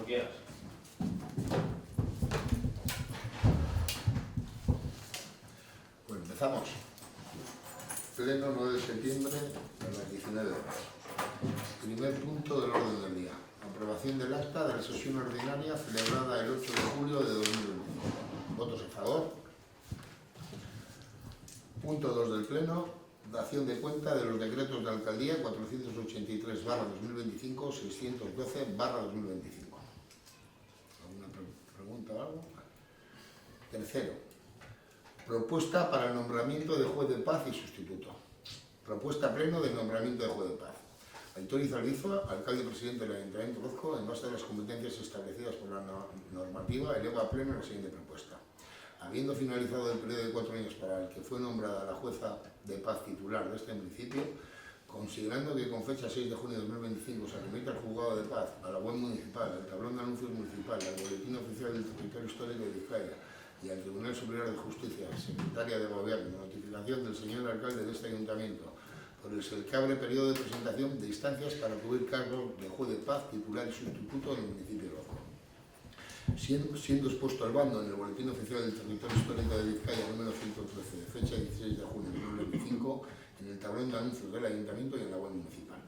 quieras. Pues empezamos. Pleno 9 de septiembre a las 19 horas. Primer punto del orden del día. Aprobación del acta de la sesión ordinaria celebrada el 8 de julio de 2021. ¿Votos a favor? Punto 2 del Pleno. Dación de cuenta de los decretos de alcaldía 483/2025, 612/2025. ¿Alguna pregunta o algo? Tercero. Propuesta para el nombramiento de juez de paz y sustituto. Propuesta pleno de nombramiento de juez de paz. Aitor Izaldizoa, alcalde presidente del Ayuntamiento de Orozco, en base a las competencias establecidas por la normativa, eleva a pleno la siguiente propuesta. Habiendo finalizado el periodo de 4 años para el que fue nombrada la jueza de paz titular de este municipio, considerando que con fecha 6 de junio de 2025 se remite al juzgado de paz, a la web municipal, al tablón de anuncios municipal, al boletín oficial del territorio histórico de Vizcaya y al Tribunal Superior de Justicia, secretaria de Gobierno, notificación del señor alcalde de este ayuntamiento, por el que abre periodo de presentación de instancias para cubrir cargos de juez de paz, titular y sustituto en el municipio de Orozco. Siendo expuesto al bando en el boletín oficial del territorio histórico de Vizcaya número 113, de fecha 16 de junio de 2025, en el tablón de anuncios del ayuntamiento y en la web municipal.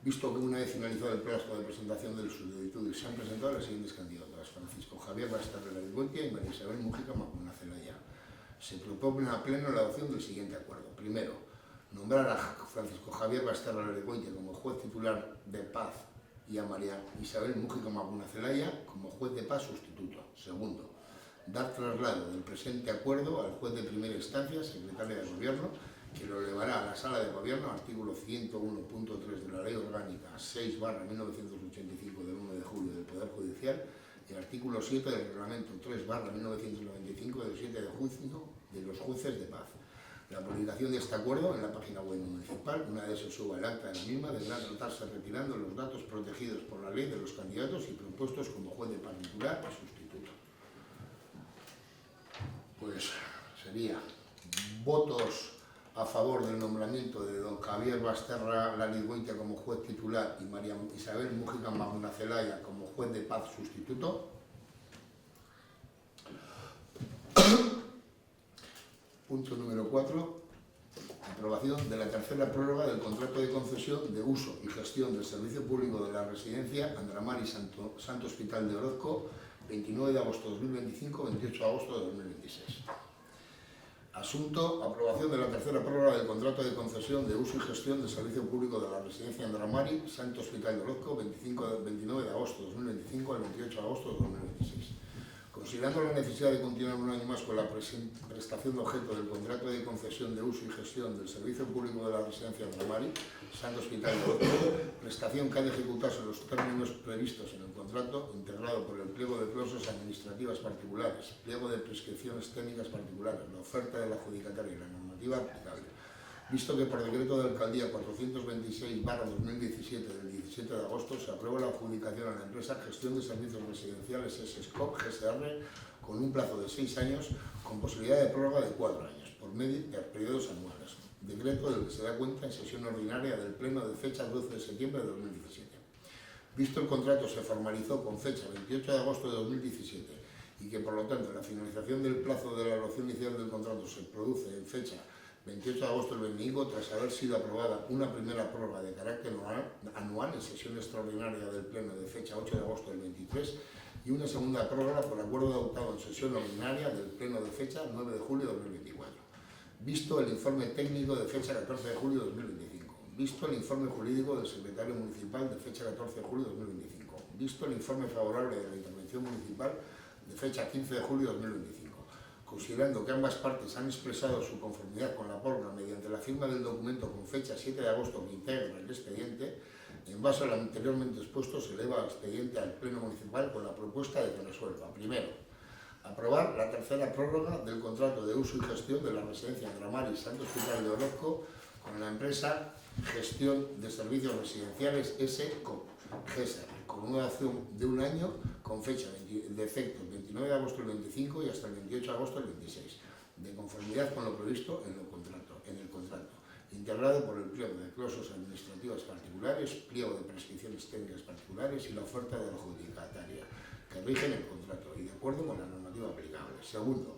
Visto que una vez finalizado el plazo de presentación de solicitudes se han presentado las siguientes candidaturas: Francisco Javier Basterra Larigoitia y María Isabel Mújica Macunacelaya. Se propone a pleno la adopción del siguiente acuerdo. Primero, nombrar a Francisco Javier Basterra Larigoitia como juez titular de paz y a María Isabel Mújica Macunacelaya como juez de paz sustituto. Segundo, dar traslado del presente acuerdo al juez de primera instancia, secretaria de Gobierno, que lo elevará a la Sala de Gobierno, artículo 101.3 de la Ley Orgánica 6/1985 del 1 de julio del Poder Judicial y artículo 7 del Reglamento 3/1995 del 7 de junio de los jueces de paz. La publicación de este acuerdo en la página web municipal, una vez se suba el acta de la misma, deberá tratarse retirando los datos protegidos por la ley de los candidatos y propuestos como juez de paz titular y sustituto. Pues sería votos a favor del nombramiento de don Javier Basterra Larigoitia como juez titular y María Isabel Mújica Macunacelaya como juez de paz sustituto. Punto número 4. Aprobación de la tercera prórroga del contrato de concesión de uso y gestión del servicio público de la residencia Andramari Santo Hospital de Orozco, 29 de agosto de 2025, 28 de agosto de 2026. Asunto, aprobación de la tercera prórroga del contrato de concesión de uso y gestión del servicio público de la residencia Andramari Santo Hospital de Orozco, 29 de agosto de 2025 al 28 de agosto de 2026. Considerando la necesidad de continuar un año más con la prestación de objeto del contrato de concesión de uso y gestión del servicio público de la residencia Andramari Santo Hospital de Orozco, prestación que ha de ejecutarse en los términos previstos en el contrato, integrado por el pliego de cláusulas administrativas particulares, pliego de prescripciones técnicas particulares, la oferta del adjudicatario y la normativa aplicable. Visto que por decreto de alcaldía 426/2017 del 17 de agosto se aprueba la adjudicación a la empresa Gestión de Servicios Residenciales SSCOP GSR con un plazo de 6 años con posibilidad de prórroga de 4 años por medio de periodos anuales. Decreto del que se da cuenta en sesión ordinaria del Pleno de fecha 12 de septiembre de 2017. Visto el contrato se formalizó con fecha 28 de agosto de 2017 y que por lo tanto la finalización del plazo de la evaluación inicial del contrato se produce en fecha 28 de agosto del 2025, tras haber sido aprobada una primera prórroga de carácter anual en sesión extraordinaria del Pleno de fecha 8 de agosto del 23 y una segunda prórroga por acuerdo adoptado en sesión ordinaria del Pleno de fecha 9 de julio de 2024. Visto el informe técnico de fecha 14 de julio de 2025. Visto el informe jurídico del secretario municipal de fecha 14 de julio de 2025. Visto el informe favorable de la intervención municipal de fecha 15 de julio de 2025. Considerando que ambas partes han expresado su conformidad con la prórroga mediante la firma del documento con fecha 7 de agosto que integra el expediente, en base a lo anteriormente expuesto, se eleva el expediente al Pleno Municipal con la propuesta de que resuelva. Primero, aprobar la tercera prórroga del contrato de uso y gestión de la residencia Andramari Santo Hospital de Orozco con la empresa Gestión de Servicios Residenciales SCOP GSR, con una duración de un año con fecha de efecto el 29 de agosto del 25 y hasta el 28 de agosto del 26, de conformidad con lo previsto en el contrato, integrado por el pliego de clausos administrativas particulares, pliego de prescripciones técnicas particulares y la oferta de la adjudicataria que rigen el contrato y de acuerdo con la normativa aplicable. Segundo,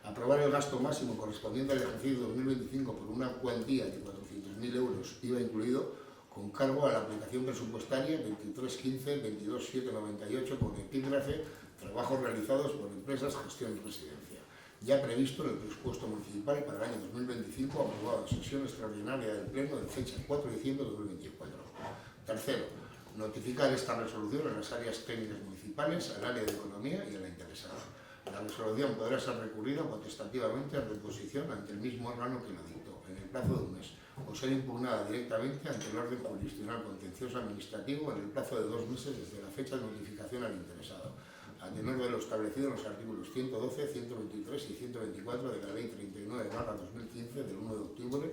aprobar el gasto máximo correspondiente al ejercicio 2025 por una cuantía de 400.000 euros, IVA incluido, con cargo a la aplicación presupuestaria 23.15.22.798 con epígrafe trabajos realizados por empresas, gestión y residencia, ya previsto en el presupuesto municipal para el año 2025, aprobado en sesión extraordinaria del Pleno de fecha 4 de diciembre de 2024. Tercero, notificar esta resolución en las áreas técnicas municipales, al área de economía y a la interesada. La resolución podrá ser recurrida potestativamente a reposición ante el mismo órgano que la dictó, en el plazo de un mes, o ser impugnada directamente ante el orden jurisdiccional contencioso administrativo en el plazo de 2 meses desde la fecha de notificación al interesado, a tenor de lo establecido en los artículos 112, 123 y 124 de la Ley 39/2015 del 1 de octubre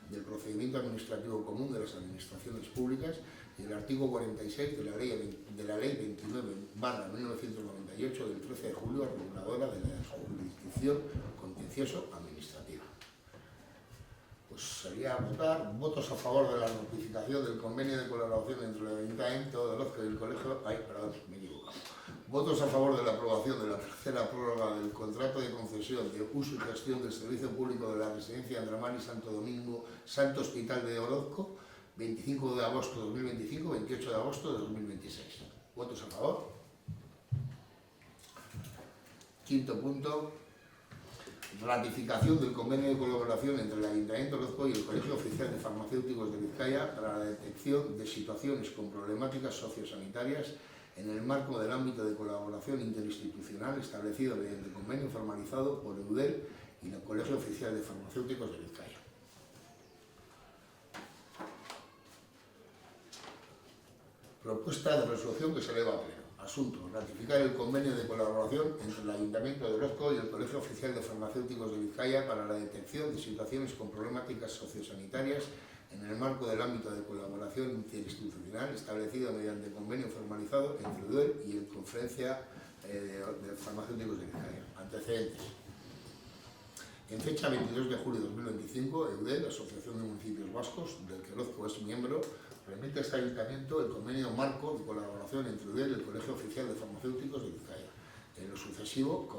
del Procedimiento Administrativo Común de las Administraciones Públicas y el artículo 46 de la Ley 29/1998 del 13 de julio, reguladora de la jurisdicción contencioso administrativa. Pues sería votar votos a favor de la notificación del convenio de colaboración entre el Ayuntamiento de Orozco y el Colegio. Me he equivocado. Votos a favor de la aprobación de la tercera prórroga del contrato de concesión de uso y gestión del servicio público de la residencia Andramán y Santo Domingo, Santo Hospital de Orozco, 25 de agosto de 2025, 28 de agosto de 2026. ¿Votos a favor? Quinto punto. Ratificación del convenio de colaboración entre el Ayuntamiento de Orozco y el Colegio Oficial de Farmacéuticos de Vizcaya para la detección de situaciones con problemáticas sociosanitarias en el marco del ámbito de colaboración interinstitucional establecido mediante convenio formalizado por EUDEL y el Colegio Oficial de Farmacéuticos de Vizcaya. Propuesta de resolución que se eleva a pleno. Asunto: ratificar el convenio de colaboración entre el Ayuntamiento de Orozco y el Colegio Oficial de Farmacéuticos de Vizcaya para la detección de situaciones con problemáticas sociosanitarias en el marco del ámbito de colaboración interinstitucional establecido mediante convenio formalizado entre EUDEL y el Conferencia de Farmacéuticos de Vizcaya. Antecedentes. En fecha 22 de julio de 2025, EUDEL, Asociación de Municipios Vascos, del que Orozco es miembro, remite a este Ayuntamiento el convenio marco de colaboración entre EUDEL y el Colegio Oficial de Farmacéuticos de Vizcaya, en lo sucesivo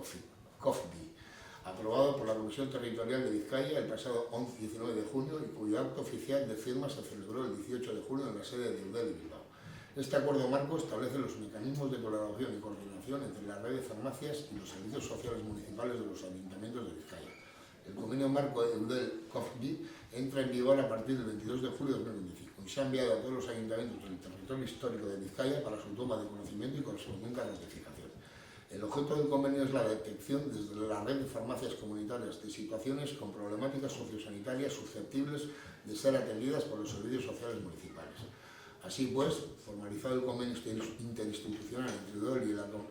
COFBI, aprobado por la Comisión Territorial de Vizcaya el pasado 19 de junio y cuyo acto oficial de firma se celebró el 18 de junio en la sede de EUDEL de Bilbao. Este acuerdo marco establece los mecanismos de colaboración y coordinación entre la red de farmacias y los servicios sociales municipales de los ayuntamientos de Vizcaya. El convenio marco de EUDEL-COFBI entra en vigor a partir del 22 de julio de 2025 y se ha enviado a todos los ayuntamientos del territorio histórico de Vizcaya para su toma de conocimiento y correspondiente ratificación. El objeto del convenio es la detección desde la red de farmacias comunitarias de situaciones con problemáticas sociosanitarias susceptibles de ser atendidas por los servicios sociales municipales. Así pues, formalizado el convenio interinstitucional entre EUDEL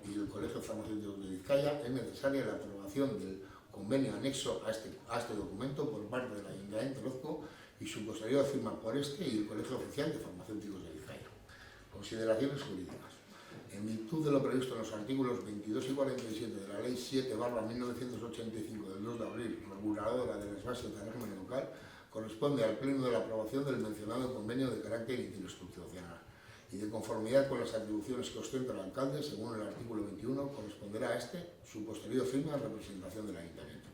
y el Colegio Farmacéutico de Vizcaya, es necesaria la aprobación del convenio anexo a este documento por parte del Ayuntamiento de Orozco y su posterior firma por este y el Colegio Oficial de Farmacéuticos de Vizcaya. Consideraciones jurídicas. En virtud de lo previsto en los artículos 22 y 47 de la Ley 7/1985 del 2 de abril, reguladora de las bases del régimen local, corresponde al Pleno de la aprobación del mencionado convenio de carácter interinstitucional y de conformidad con las atribuciones que ostenta el alcalde, según el artículo 21, corresponderá a este su posterior firma en representación del Ayuntamiento.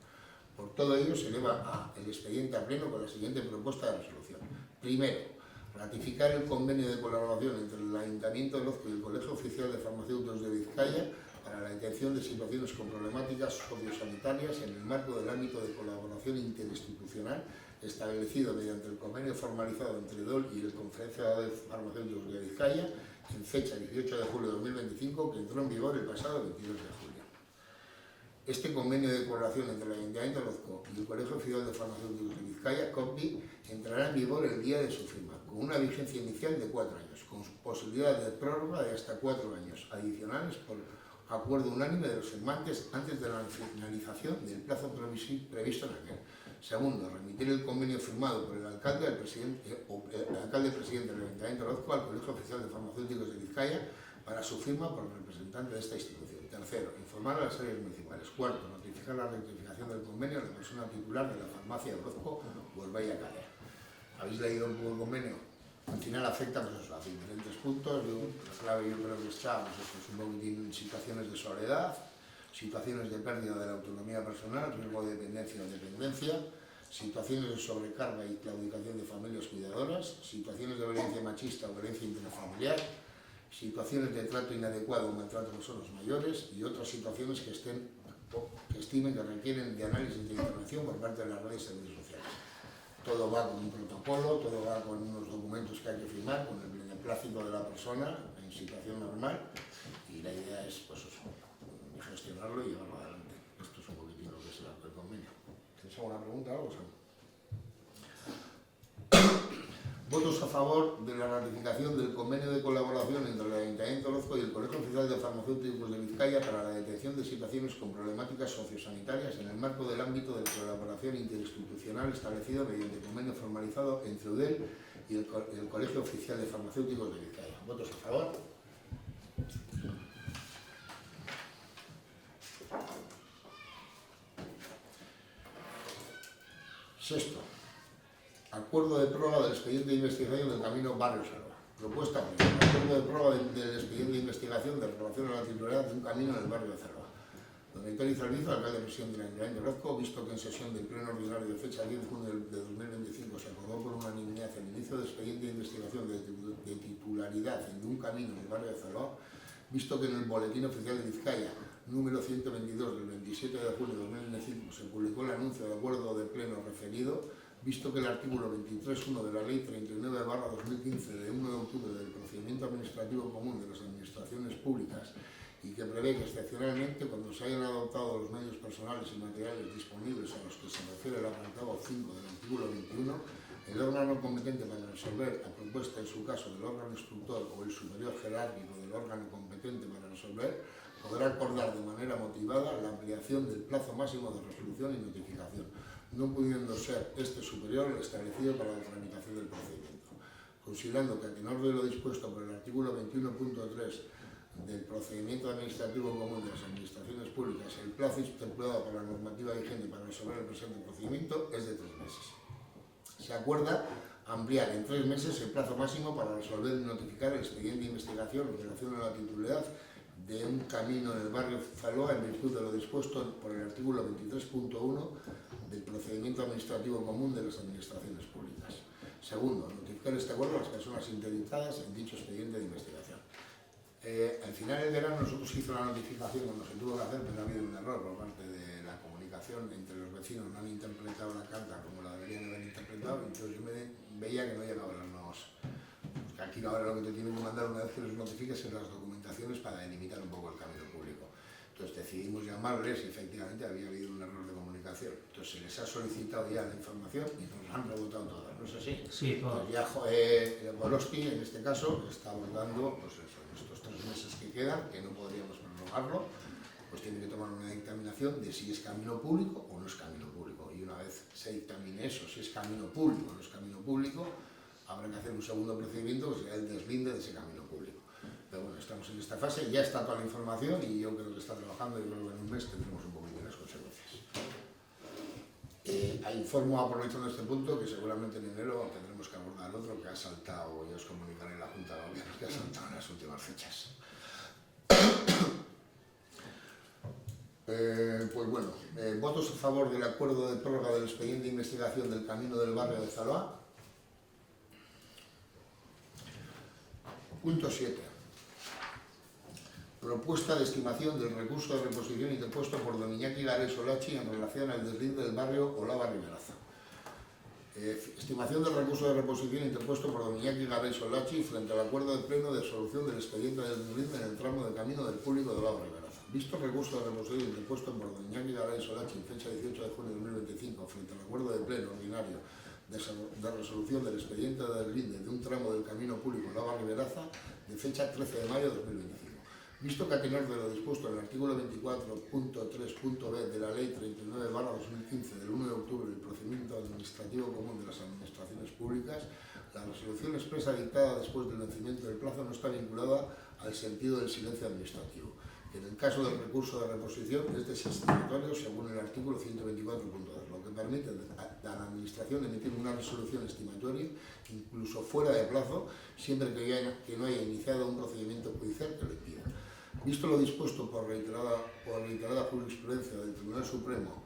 Por todo ello, se eleva el expediente a pleno con la siguiente propuesta de resolución. Primero, ratificar el convenio de colaboración entre el Ayuntamiento de Orozco y el Colegio Oficial de Farmacéuticos de Vizcaya para la detección de situaciones con problemáticas sociosanitarias en el marco del ámbito de colaboración interinstitucional establecido mediante el convenio formalizado entre EUDEL y el Conferencia de Farmacéuticos de Vizcaya en fecha 18 de julio de 2025, que entró en vigor el pasado 22 de julio. Este convenio de colaboración entre el Ayuntamiento de Orozco y el Colegio Oficial de Farmacéuticos de Vizcaya, COFBI, entrará en vigor el día de su firma, con una vigencia inicial de 4 años, con posibilidad de prórroga de hasta 4 años adicionales por acuerdo unánime de los firmantes antes de la finalización del plazo previsto en aquel. Segundo, remitir el convenio firmado por el alcalde presidente del Ayuntamiento de Orozco al Colegio Oficial de Farmacéuticos de Vizcaya para su firma por representante de esta institución. Tercero, informar a las áreas municipales. Cuarto, notificar la rectificación del convenio a la persona titular de la farmacia de Orozco, Gorbella Calea. habéis leído un poco el convenio. Al final afecta pues eso, a diferentes puntos. La clave yo creo que está pues eso, es un poquitín en situaciones de soledad, situaciones de pérdida de la autonomía personal, riesgo de dependencia o dependencia, situaciones de sobrecarga y claudicación de familias cuidadoras, situaciones de violencia machista o violencia intrafamiliar, situaciones de trato inadecuado o maltrato a personas mayores y otras situaciones que estimen que requieren de análisis de intervención por parte de las redes de servicios sociales. Todo va con un protocolo, todo va con unos documentos que hay que firmar, con el beneplácito de la persona en situación normal, y la idea es pues eso, gestionarlo y llevarlo adelante. Esto es un poquitín lo que es el convenio. ¿Tienes alguna pregunta o algo, Sam? Votos a favor de la ratificación del convenio de colaboración entre el Ayuntamiento de Orozco y el Colegio Oficial de Farmacéuticos de Vizcaya para la detección de situaciones con problemáticas sociosanitarias en el marco del ámbito de colaboración interinstitucional establecido mediante convenio formalizado entre UDEL y el Colegio Oficial de Farmacéuticos de Vizcaya. ¿Votos a favor? Sexto. Acuerdo de prórroga del expediente de investigación del camino Barrio Salva. Propuesta primera. Acuerdo de prórroga del expediente de investigación de relación a la titularidad de un camino en el barrio de Salva. Don Héctor Izalvizo, alcalde de presidente del Ayuntamiento de Orozco, visto que en sesión del pleno ordinario de fecha 10 de junio de 2025 se acordó por unanimidad el inicio del expediente de investigación de titularidad de un camino en el barrio de Salva, visto que en el Boletín Oficial de Vizcaya, número 122 del 27 de junio de 2025, se publicó el anuncio de acuerdo de pleno referido, visto que el artículo 23.1 de la Ley 39/2015 de 1 de octubre del Procedimiento Administrativo Común de las Administraciones Públicas y que prevé que excepcionalmente, cuando se hayan adoptado los medios personales y materiales disponibles a los que se refiere el apartado 5 del artículo 21, el órgano competente para resolver, a propuesta en su caso del órgano instructor o el superior jerárquico del órgano competente para resolver, podrá acordar de manera motivada la ampliación del plazo máximo de resolución y notificación, no pudiendo ser este superior el establecido para la tramitación del procedimiento. Considerando que a tenor de lo dispuesto por el artículo 21.3 del Procedimiento Administrativo Común de las Administraciones Públicas, el plazo estipulado por la normativa vigente para resolver el presente procedimiento es de 3 meses. Se acuerda ampliar en 3 meses el plazo máximo para resolver y notificar el expediente de investigación en relación a la titularidad de un camino en el barrio Zaloa en virtud de lo dispuesto por el artículo 23.1 del Procedimiento Administrativo Común de las Administraciones Públicas. Segundo, notificar este acuerdo a las personas interesadas en dicho expediente de investigación. Al final del verano nosotros hizo la notificación cuando se tuvo que hacer, pero ha habido un error por parte de la comunicación entre los vecinos, no han interpretado la carta como la deberían haber interpretado, entonces yo me veía que no llegaban los... Porque aquí ahora lo que te tienen que mandar una vez que los notifiques es las documentaciones para delimitar un poco el camino público. Entonces decidimos llamarles y efectivamente había habido un error de comunicación. Entonces se les ha solicitado ya la información y nos han rebotado todas, ¿no es así? Sí, todo. Pues ya Gorosti, en este caso, está abordando pues eso, estos 3 meses que quedan, que no podríamos prorrogarlo, pues tiene que tomar una dictaminación de si es camino público o no es camino público. Y una vez se dictamine eso, si es camino público o no es camino público, habrá que hacer un segundo procedimiento que será el deslinde de ese camino público. Pero bueno, estamos en esta fase, ya está toda la información y yo creo que está trabajando y creo que en un mes tendremos un poquito de las consecuencias. Informo, aprovechando este punto, que seguramente en enero tendremos que abordar el otro que ha saltado, ya os comunicaré en la Junta de Gobierno, que ha saltado en las últimas fechas. Pues bueno, votos a favor del acuerdo de prórroga del expediente de investigación del camino del barrio de Zaloa. Punto 7. Propuesta de estimación del recurso de reposición interpuesto por don Iñaki Garay Solachi en relación al deslinde del barrio Olava Riberaza. Estimación del recurso de reposición interpuesto por don Iñaki Garay Solachi frente al acuerdo de pleno de solución del expediente del deslinde en el tramo de camino del público de Olava Riberaza. Visto el recurso de reposición interpuesto por don Iñaki Garay Solachi en fecha 18 de junio de 2025 frente al acuerdo de pleno ordinario de resolución del expediente de deslinde de un tramo del camino público Olava Riberaza de fecha 13 de mayo de 2025. Visto que a tenor de lo dispuesto en el artículo 24.3.b de la Ley 39/2015 del 1 de octubre del Procedimiento Administrativo Común de las Administraciones Públicas, la resolución expresa dictada después del vencimiento del plazo no está vinculada al sentido del silencio administrativo, que en el caso del recurso de reposición es desestimatorio según el artículo 124.2, lo que que permite a la Administración emitir una resolución estimatoria, incluso fuera de plazo, siempre que no haya iniciado un procedimiento judicial que lo impida. Visto lo dispuesto por reiterada jurisprudencia del Tribunal Supremo,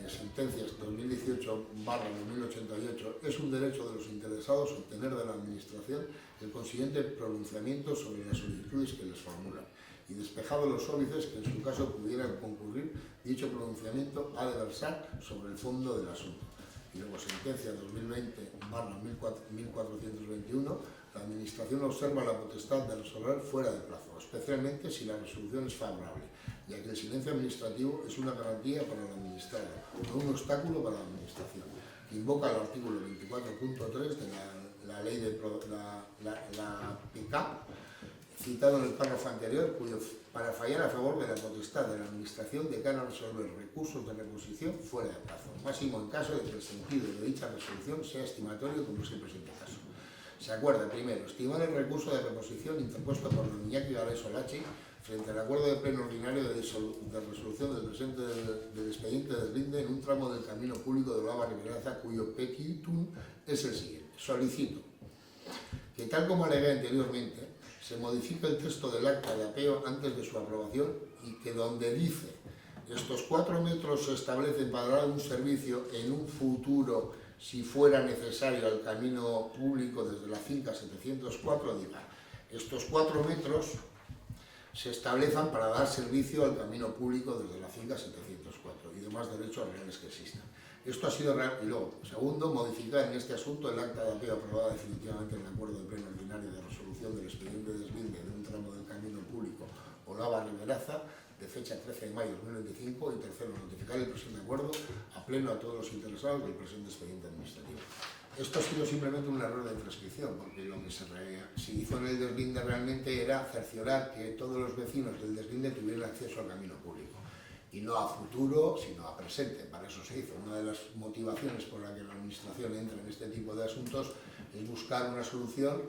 sentencias 2018/2088, es un derecho de los interesados obtener de la Administración el consiguiente pronunciamiento sobre las solicitudes que les formulan, y despejado los óbices que en su caso pudieran concurrir, dicho pronunciamiento ha de versar sobre el fondo del asunto. Y luego, sentencia 2020/1421, la Administración observa la potestad de resolver fuera de plazo, especialmente si la resolución es favorable, ya que el silencio administrativo es una garantía para el administrado, no un obstáculo para la Administración. Invoca el artículo 24.3 de la ley de la PICAP, citado en el párrafo anterior, para fallar a favor de la potestad de la Administración de cara a resolver recursos de reposición fuera de plazo, máximo en caso de que el sentido de dicha resolución sea estimatorio, como es el presente caso. Se acuerda, primero, estimar el recurso de reposición interpuesto por don Iñaki Garay Solachi frente al acuerdo de pleno ordinario de resolución del presente del expediente de deslinde en un tramo del camino público de Olava-Riberaza, cuyo petitum es el siguiente. Solicito que, tal como alegué anteriormente, se modifique el texto del acta de apeo antes de su aprobación, y que donde dice estos 4 metros se establecen para dar un servicio en un futuro, si fuera necesario, al camino público desde la finca 704, diga, estos 4 metros se establezcan para dar servicio al camino público desde la finca 704 y demás derechos reales que existan. Esto ha sido real. Y luego, segundo, modificar en este asunto el acta de apeo aprobada definitivamente en el acuerdo de pleno ordinario de resolución del expediente de deslinde de un tramo del camino público Olava-Riberaza, de fecha 13 de mayo de 2025, y tercero, notificar el presente acuerdo a pleno a todos los interesados del presente expediente administrativo. Esto ha sido simplemente un error de prescripción, porque lo que se hizo en el deslinde realmente era cerciorar que todos los vecinos del deslinde tuvieran acceso al camino público, y no a futuro, sino a presente. Para eso se hizo. Una de las motivaciones por la que la Administración entra en este tipo de asuntos es buscar una solución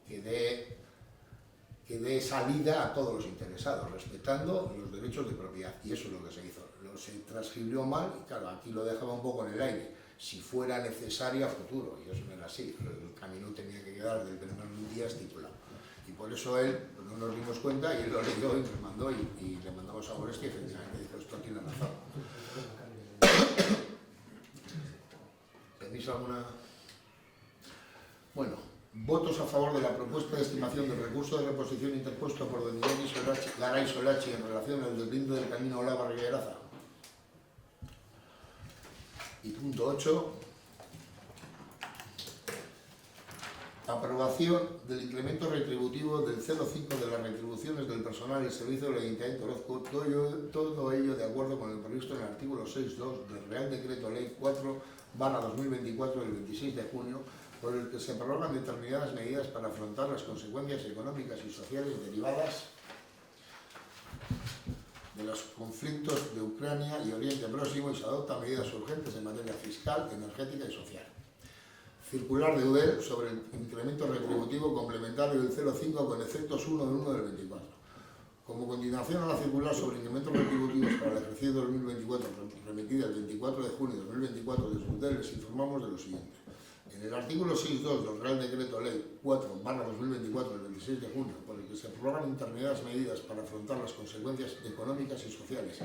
que dé salida a todos los interesados, respetando los derechos de propiedad, y eso es lo que se hizo. Se transcribió mal, y claro, aquí lo dejaba un poco en el aire, si fuera necesario a futuro, y eso no era así. El camino tenía que quedar del primer día estipulado, y por eso él, pues no nos dimos cuenta, y él lo leyó y nos mandó, y le mandamos a Boresti, y efectivamente dijo, esto tiene razón. ¿Tenéis alguna? Bueno, votos a favor de la propuesta de estimación del recurso de reposición interpuesto por don Iñaki Garay Solachi en relación al deslinde del camino Olava-Riberaza. Y punto 8, aprobación del incremento retributivo del 0,5 de las retribuciones del personal y servicio del Ayuntamiento de Orozco, todo ello de acuerdo con el previsto en el artículo 6.2 del Real Decreto Ley 4/2024 del 26 de junio, por el que se prorrogan determinadas medidas para afrontar las consecuencias económicas y sociales derivadas de los conflictos de Ucrania y Oriente Próximo, y se adoptan medidas urgentes en materia fiscal, energética y social. Circular de UDEL sobre el incremento retributivo complementario del 0,5 con efectos 1 de 1 del 24. Como continuación a la circular sobre incrementos retributivos para el ejercicio 2024, remitida el 24 de junio de 2024 desde UDEL, les informamos de lo siguiente. En el artículo 6.2 del Real Decreto Ley 4/2024 del 26 de junio, por el que se prorrogan determinadas medidas para afrontar las consecuencias económicas y sociales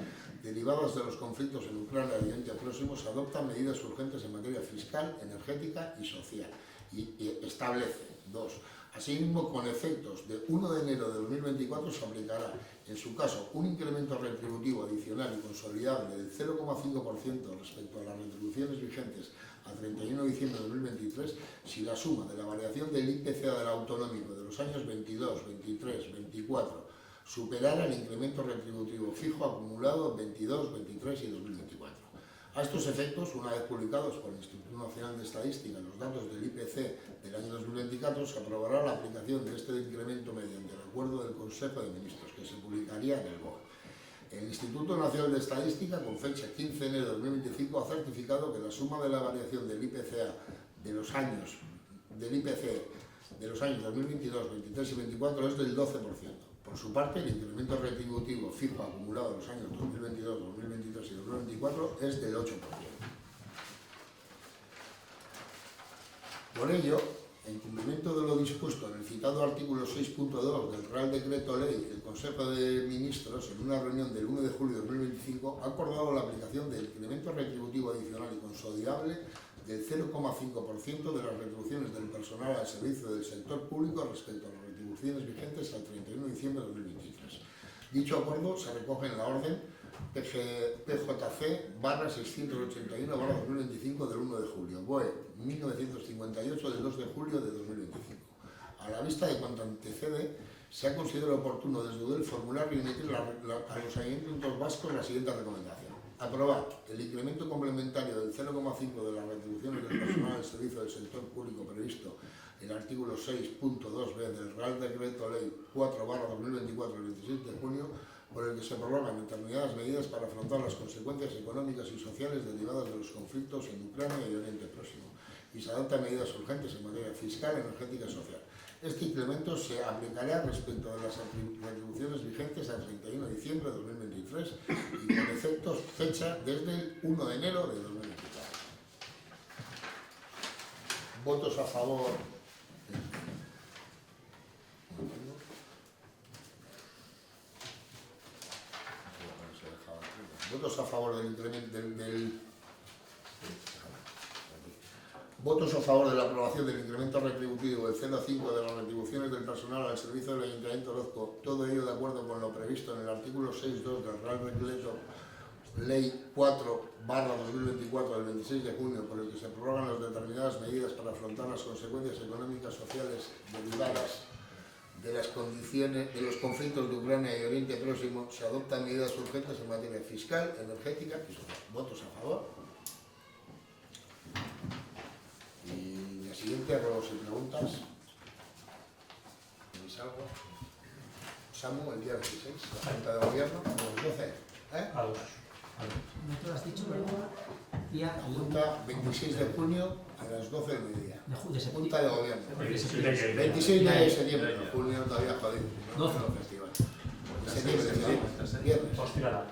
derivadas de los conflictos en Ucrania y Oriente Próximo, se adoptan medidas urgentes en materia fiscal, energética y social. Y establece, 2. Asimismo, con efectos de 1 de enero de 2024 se aplicará, en su caso, un incremento retributivo adicional y consolidable del 0,5% respecto a las retribuciones vigentes a 31 de diciembre de 2023, si la suma de la variación del IPCA del autonómico de los años 22, 23, 24 superara el incremento retributivo fijo acumulado 22, 23 y 2024. A estos efectos, una vez publicados por el Instituto Nacional de Estadística los datos del IPC del año 2024, se aprobará la aplicación de este incremento mediante el acuerdo del Consejo de Ministros, que se publicaría en el BOE. El Instituto Nacional de Estadística, con fecha 15 de enero de 2025, ha certificado que la suma de la variación del IPCA de los años 2022, 23 y 24 es del 12%. Por su parte, el incremento retributivo fijo acumulado en los años 2022, 2023 y 2024 es del 8%. Por ello, en cumplimiento de lo dispuesto en el citado artículo 6.2 del Real Decreto Ley, el Consejo de Ministros, en una reunión del 1 de julio de 2025, ha acordado la aplicación del incremento retributivo adicional y consolidable del 0,5% de las retribuciones del personal al servicio del sector público respecto a las retribuciones vigentes al 31 de diciembre de 2023. Dicho acuerdo se recoge en la orden PJC/681/2025 del 1 de julio, BOE 1958 del 2 de julio de 2025. A la vista de cuanto antecede, se ha considerado oportuno desde el formular y emitir a los ayuntamientos vascos la siguiente recomendación. Aprobar el incremento complementario del 0,5% de las retribuciones del personal al servicio del sector público previsto en el artículo 6.2b del Real Decreto Ley 4/2024 del 27 de junio, por el que se prorrogan determinadas medidas para afrontar las consecuencias económicas y sociales derivadas de los conflictos en Ucrania y Oriente Próximo, y se adoptan medidas urgentes en materia fiscal, energética y social. Este incremento se aplicará respecto de las retribuciones vigentes al 31 de diciembre de 2023 y con efectos fecha desde el 1 de enero de 2024. ¿Votos a favor? ¿Votos a favor del incremento votos a favor de la aprobación del incremento retributivo del 0,5% de las retribuciones del personal al servicio del Ayuntamiento de Orozco, todo ello de acuerdo con lo previsto en el artículo 6.2 del Real Decreto Ley 4/2024 del 26 de junio, por el que se prorrogan las determinadas medidas para afrontar las consecuencias económicas y sociales derivadas de las condiciones de los conflictos de Ucrania y Oriente Próximo, se adoptan medidas urgentes en materia fiscal, energética y social. ¿Votos a favor? Y la siguiente, ruegos y preguntas. ¿Tenéis algo? Samu, el día 26, la Junta de Gobierno, a las 12. A los. No te lo has dicho, pero día La Junta, 26 de junio, a las 12 del mediodía. de Junta septiembre. de Gobierno. 26 de septiembre, junio todavía jodido. 12. Festival. Septiembre, viernes. Os tirará.